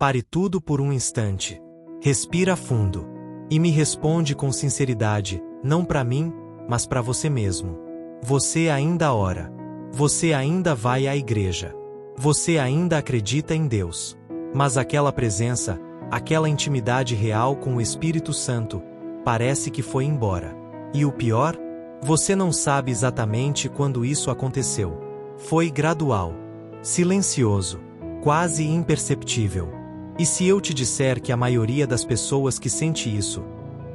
Pare tudo por um instante. Respira fundo. E me responde com sinceridade, não para mim, mas para você mesmo. Você ainda ora. Você ainda vai à igreja. Você ainda acredita em Deus. Mas aquela presença, aquela intimidade real com o Espírito Santo, parece que foi embora. E o pior? Você não sabe exatamente quando isso aconteceu. Foi gradual, silencioso, quase imperceptível. E se eu te disser que a maioria das pessoas que sente isso,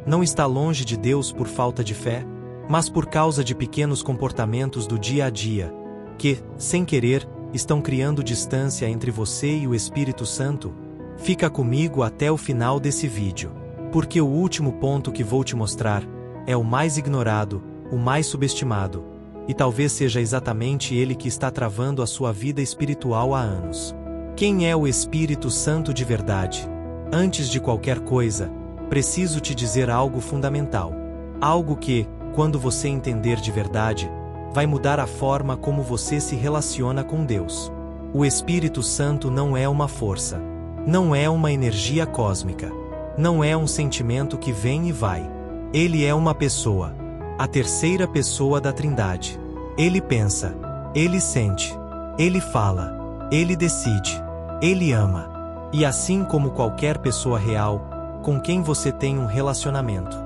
não está longe de Deus por falta de fé, mas por causa de pequenos comportamentos do dia a dia, que, sem querer, estão criando distância entre você e o Espírito Santo? Fica comigo até o final desse vídeo, porque o último ponto que vou te mostrar é o mais ignorado, o mais subestimado, e talvez seja exatamente ele que está travando a sua vida espiritual há anos. Quem é o Espírito Santo de verdade? Antes de qualquer coisa, preciso te dizer algo fundamental. Algo que, quando você entender de verdade, vai mudar a forma como você se relaciona com Deus. O Espírito Santo não é uma força. Não é uma energia cósmica. Não é um sentimento que vem e vai. Ele é uma pessoa. A terceira pessoa da Trindade. Ele pensa. Ele sente. Ele fala. Ele decide. Ele ama. E assim como qualquer pessoa real, com quem você tem um relacionamento,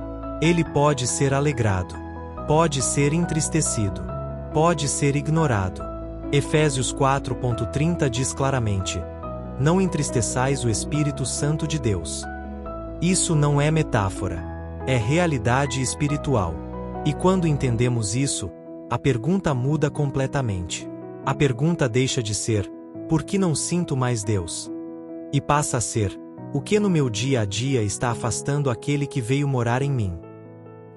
ele pode ser alegrado. Pode ser entristecido. Pode ser ignorado. Efésios 4:30 diz claramente: não entristeçais o Espírito Santo de Deus. Isso não é metáfora. É realidade espiritual. E quando entendemos isso, a pergunta muda completamente. A pergunta deixa de ser: por que não sinto mais Deus? E passa a ser: o que no meu dia a dia está afastando aquele que veio morar em mim?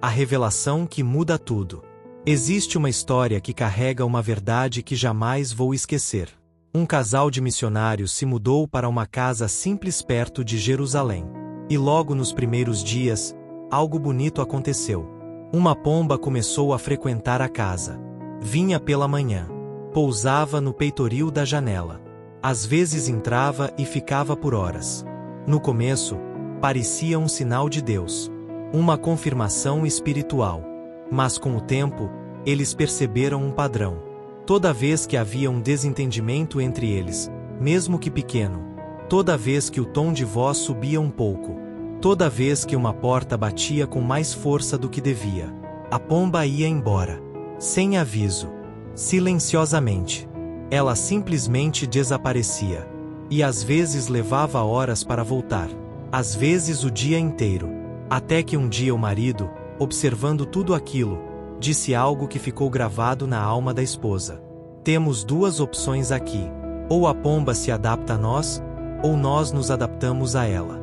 A revelação que muda tudo. Existe uma história que carrega uma verdade que jamais vou esquecer. Um casal de missionários se mudou para uma casa simples perto de Jerusalém. E logo nos primeiros dias, algo bonito aconteceu. Uma pomba começou a frequentar a casa. Vinha pela manhã. Pousava no peitoril da janela. Às vezes entrava e ficava por horas. No começo, parecia um sinal de Deus. Uma confirmação espiritual. Mas com o tempo, eles perceberam um padrão. Toda vez que havia um desentendimento entre eles, mesmo que pequeno, toda vez que o tom de voz subia um pouco, toda vez que uma porta batia com mais força do que devia, a pomba ia embora, sem aviso, silenciosamente. Ela simplesmente desaparecia. E às vezes levava horas para voltar, às vezes o dia inteiro, até que um dia o marido, observando tudo aquilo, disse algo que ficou gravado na alma da esposa: temos duas opções aqui. Ou a pomba se adapta a nós, ou nós nos adaptamos a ela.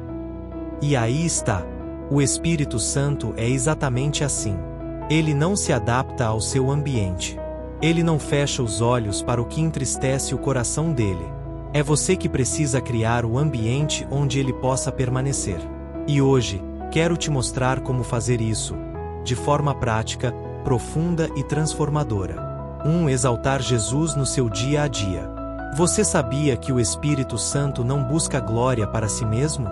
E aí está. O Espírito Santo é exatamente assim. Ele não se adapta ao seu ambiente. Ele não fecha os olhos para o que entristece o coração dele. É você que precisa criar o ambiente onde ele possa permanecer. E hoje, quero te mostrar como fazer isso, de forma prática, profunda e transformadora. 1. Exaltar Jesus no seu dia a dia. Você sabia que o Espírito Santo não busca glória para si mesmo?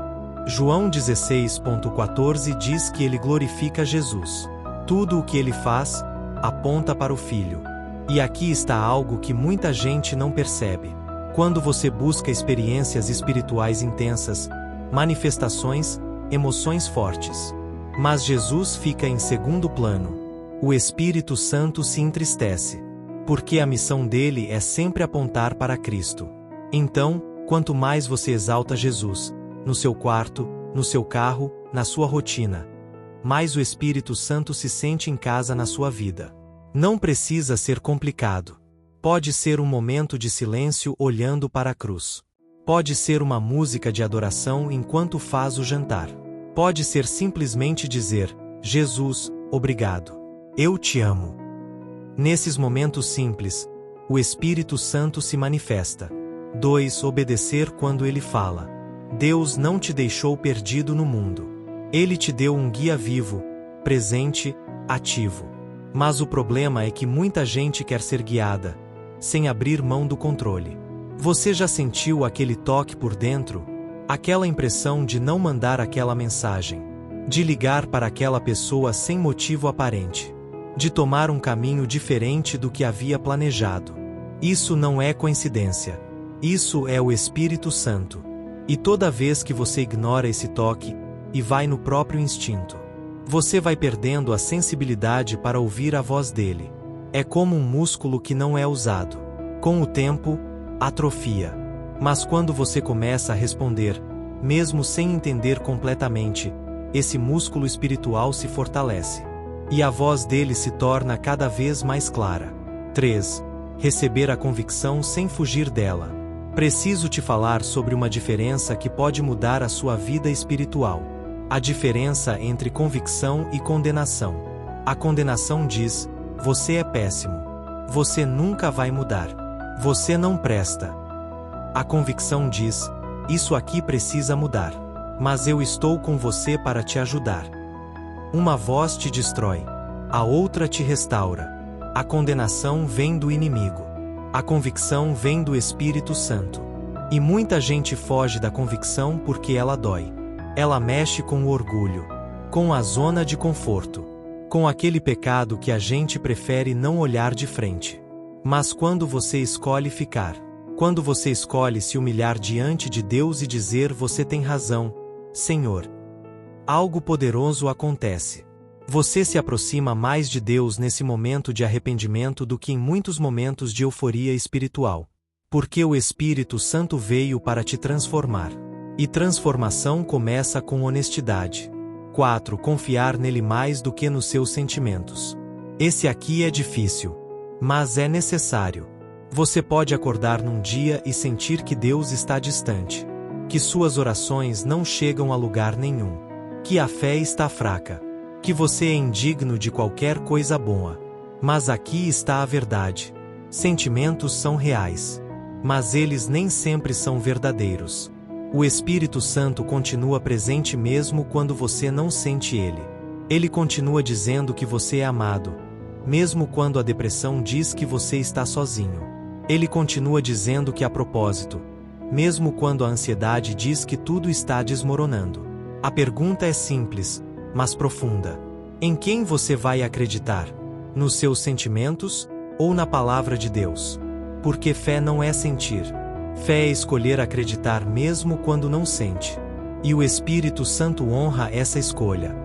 João 16:14 diz que ele glorifica Jesus. Tudo o que ele faz, aponta para o Filho. E aqui está algo que muita gente não percebe. Quando você busca experiências espirituais intensas, manifestações, emoções fortes, mas Jesus fica em segundo plano, o Espírito Santo se entristece, porque a missão dele é sempre apontar para Cristo. Então, quanto mais você exalta Jesus, no seu quarto, no seu carro, na sua rotina, mais o Espírito Santo se sente em casa na sua vida. Não precisa ser complicado. Pode ser um momento de silêncio olhando para a cruz. Pode ser uma música de adoração enquanto faz o jantar. Pode ser simplesmente dizer: Jesus, obrigado. Eu te amo. Nesses momentos simples, o Espírito Santo se manifesta. 2. Obedecer quando ele fala. Deus não te deixou perdido no mundo. Ele te deu um guia vivo, presente, ativo. Mas o problema é que muita gente quer ser guiada, sem abrir mão do controle. Você já sentiu aquele toque por dentro? Aquela impressão de não mandar aquela mensagem, de ligar para aquela pessoa sem motivo aparente, de tomar um caminho diferente do que havia planejado. Isso não é coincidência. Isso é o Espírito Santo. E toda vez que você ignora esse toque e vai no próprio instinto, você vai perdendo a sensibilidade para ouvir a voz dele. É como um músculo que não é usado. Com o tempo, atrofia. Mas quando você começa a responder, mesmo sem entender completamente, esse músculo espiritual se fortalece. E a voz dele se torna cada vez mais clara. 3. Receber a convicção sem fugir dela. Preciso te falar sobre uma diferença que pode mudar a sua vida espiritual. A diferença entre convicção e condenação. A condenação diz: você é péssimo. Você nunca vai mudar. Você não presta. A convicção diz: isso aqui precisa mudar. Mas eu estou com você para te ajudar. Uma voz te destrói. A outra te restaura. A condenação vem do inimigo. A convicção vem do Espírito Santo. E muita gente foge da convicção porque ela dói. Ela mexe com o orgulho, com a zona de conforto, com aquele pecado que a gente prefere não olhar de frente. Mas quando você escolhe ficar, quando você escolhe se humilhar diante de Deus e dizer: você tem razão, Senhor, algo poderoso acontece. Você se aproxima mais de Deus nesse momento de arrependimento do que em muitos momentos de euforia espiritual. Porque o Espírito Santo veio para te transformar. E transformação começa com honestidade. 4. Confiar nele mais do que nos seus sentimentos. Esse aqui é difícil, mas é necessário. Você pode acordar num dia e sentir que Deus está distante, que suas orações não chegam a lugar nenhum, que a fé está fraca, que você é indigno de qualquer coisa boa. Mas aqui está a verdade. Sentimentos são reais, mas eles nem sempre são verdadeiros. O Espírito Santo continua presente mesmo quando você não sente ele. Ele continua dizendo que você é amado, mesmo quando a depressão diz que você está sozinho. Ele continua dizendo que há propósito, mesmo quando a ansiedade diz que tudo está desmoronando. A pergunta é simples, mas profunda. Em quem você vai acreditar? Nos seus sentimentos ou na palavra de Deus? Porque fé não é sentir. Fé é escolher acreditar mesmo quando não sente. E o Espírito Santo honra essa escolha.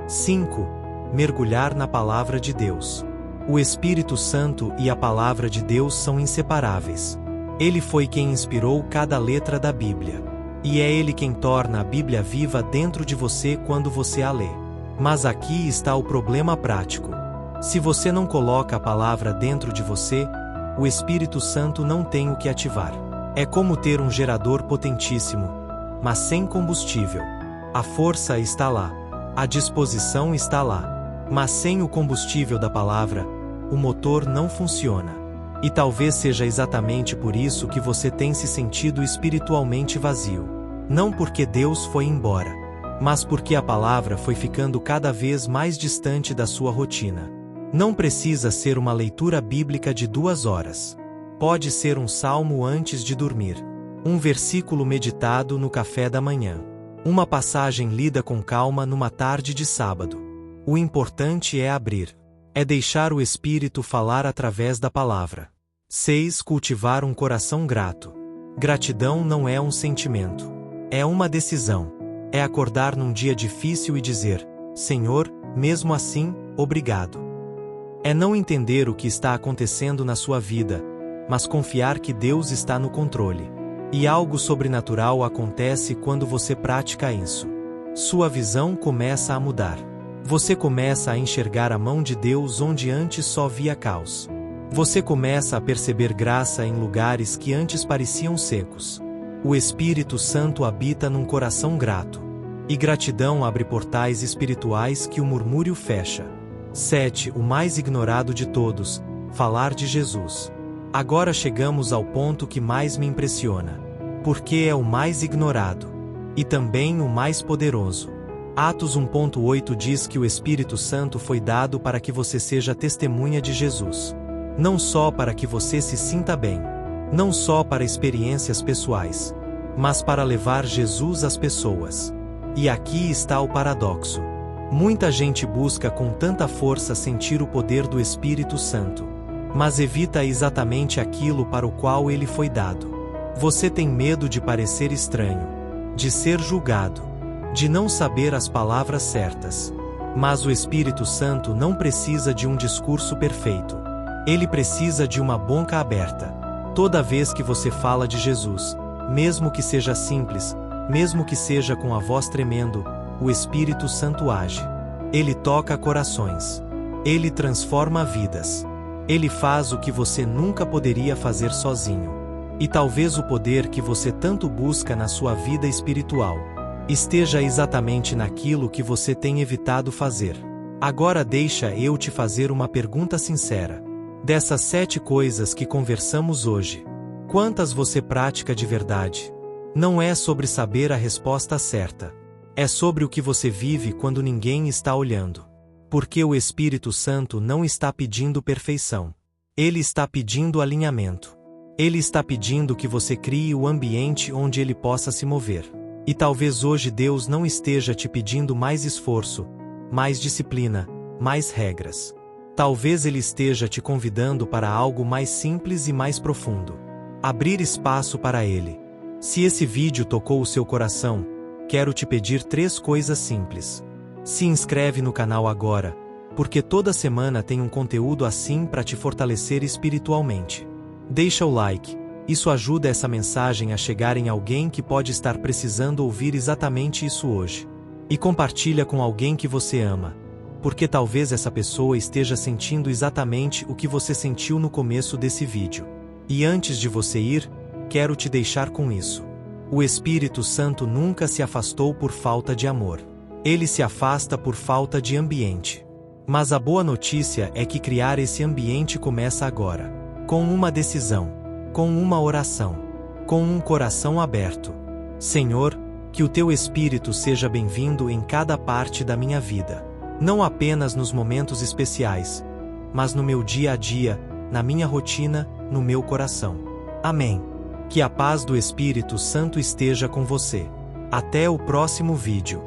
5. Mergulhar na palavra de Deus. O Espírito Santo e a palavra de Deus são inseparáveis. Ele foi quem inspirou cada letra da Bíblia. E é ele quem torna a Bíblia viva dentro de você quando você a lê. Mas aqui está o problema prático. Se você não coloca a palavra dentro de você, o Espírito Santo não tem o que ativar. É como ter um gerador potentíssimo, mas sem combustível. A força está lá, a disposição está lá, mas sem o combustível da palavra, o motor não funciona. E talvez seja exatamente por isso que você tem se sentido espiritualmente vazio. Não porque Deus foi embora, mas porque a palavra foi ficando cada vez mais distante da sua rotina. Não precisa ser uma leitura bíblica de 2 horas. Pode ser um salmo antes de dormir, um versículo meditado no café da manhã, uma passagem lida com calma numa tarde de sábado. O importante é abrir. É deixar o Espírito falar através da palavra. 6. Cultivar um coração grato. Gratidão não é um sentimento. É uma decisão. É acordar num dia difícil e dizer: Senhor, mesmo assim, obrigado. É não entender o que está acontecendo na sua vida, mas confiar que Deus está no controle. E algo sobrenatural acontece quando você pratica isso. Sua visão começa a mudar. Você começa a enxergar a mão de Deus onde antes só via caos. Você começa a perceber graça em lugares que antes pareciam secos. O Espírito Santo habita num coração grato. E gratidão abre portais espirituais que o murmúrio fecha. 7. O mais ignorado de todos: falar de Jesus. Agora chegamos ao ponto que mais me impressiona. Porque é o mais ignorado. E também o mais poderoso. Atos 1.8 diz que o Espírito Santo foi dado para que você seja testemunha de Jesus. Não só para que você se sinta bem. Não só para experiências pessoais. mas para levar Jesus às pessoas. E aqui está o paradoxo. Muita gente busca com tanta força sentir o poder do Espírito Santo, mas evita exatamente aquilo para o qual ele foi dado. Você tem medo de parecer estranho, de ser julgado, de não saber as palavras certas. Mas o Espírito Santo não precisa de um discurso perfeito. Ele precisa de uma boca aberta. Toda vez que você fala de Jesus, mesmo que seja simples, mesmo que seja com a voz tremendo, o Espírito Santo age. Ele toca corações. Ele transforma vidas. Ele faz o que você nunca poderia fazer sozinho. E talvez o poder que você tanto busca na sua vida espiritual esteja exatamente naquilo que você tem evitado fazer. Agora deixa eu te fazer uma pergunta sincera. Dessas 7 coisas que conversamos hoje, quantas você pratica de verdade? Não é sobre saber a resposta certa. É sobre o que você vive quando ninguém está olhando. Porque o Espírito Santo não está pedindo perfeição. Ele está pedindo alinhamento. Ele está pedindo que você crie o ambiente onde ele possa se mover. E talvez hoje Deus não esteja te pedindo mais esforço, mais disciplina, mais regras. Talvez Ele esteja te convidando para algo mais simples e mais profundo. Abrir espaço para Ele. Se esse vídeo tocou o seu coração, quero te pedir 3 coisas simples. Se inscreve no canal agora, porque toda semana tem um conteúdo assim para te fortalecer espiritualmente. Deixa o like. Isso ajuda essa mensagem a chegar em alguém que pode estar precisando ouvir exatamente isso hoje. E compartilha com alguém que você ama, porque talvez essa pessoa esteja sentindo exatamente o que você sentiu no começo desse vídeo. E antes de você ir, quero te deixar com isso. O Espírito Santo nunca se afastou por falta de amor. Ele se afasta por falta de ambiente. Mas a boa notícia é que criar esse ambiente começa agora, com uma decisão, com uma oração, com um coração aberto. Senhor, que o Teu Espírito seja bem-vindo em cada parte da minha vida. Não apenas nos momentos especiais, mas no meu dia a dia, na minha rotina, no meu coração. Amém. Que a paz do Espírito Santo esteja com você. Até o próximo vídeo.